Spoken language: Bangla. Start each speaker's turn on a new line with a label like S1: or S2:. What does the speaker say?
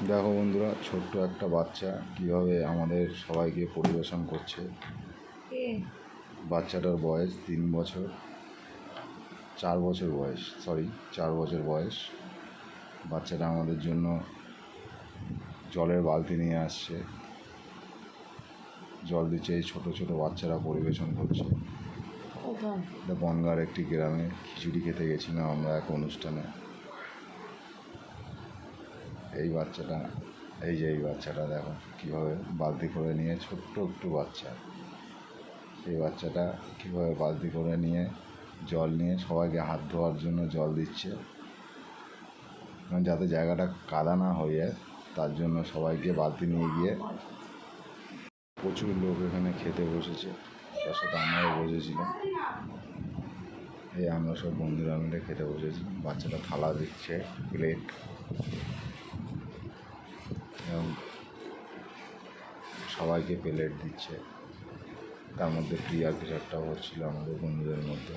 S1: দেখো বন্ধুরা, ছোট্ট একটা বাচ্চা কীভাবে আমাদের সবাইকে পরিবেশন করছে। বাচ্চাটার বয়স 3 বছর, 4 বছর বয়স, 4 বছর বয়স। বাচ্চাটা আমাদের জন্য জলের বালতি নিয়ে আসছে, জল দিচ্ছে। এই ছোটো ছোটো বাচ্চারা পরিবেশন করছে। বনগাঁর একটি গ্রামে খিচুড়ি খেতে গেছিলাম আমরা এক অনুষ্ঠানে। এই বাচ্চাটা দেখো কীভাবে বালতি করে নিয়ে, ছোট্ট একটু বাচ্চা, এই বাচ্চাটা কীভাবে বালতি করে নিয়ে জল নিয়ে সবাইকে হাত ধোয়ার জন্য জল দিচ্ছে, যাতে জায়গাটা কাদা না হয়ে যায় তার জন্য সবাইকে বালতি নিয়ে গিয়ে। প্রচুর লোক এখানে খেতে বসেছে, তার সাথে আমরাও বসেছিলাম। আমরা সব বন্ধুরা মিলে খেতে বসেছি। বাচ্চাটা থালা দিচ্ছে, প্লেট, এবং সবাইকে প্লেট দিচ্ছে। তার মধ্যে ক্লিয়ার কিছু একটা হচ্ছিলো আমাদের বন্ধুদের মধ্যে।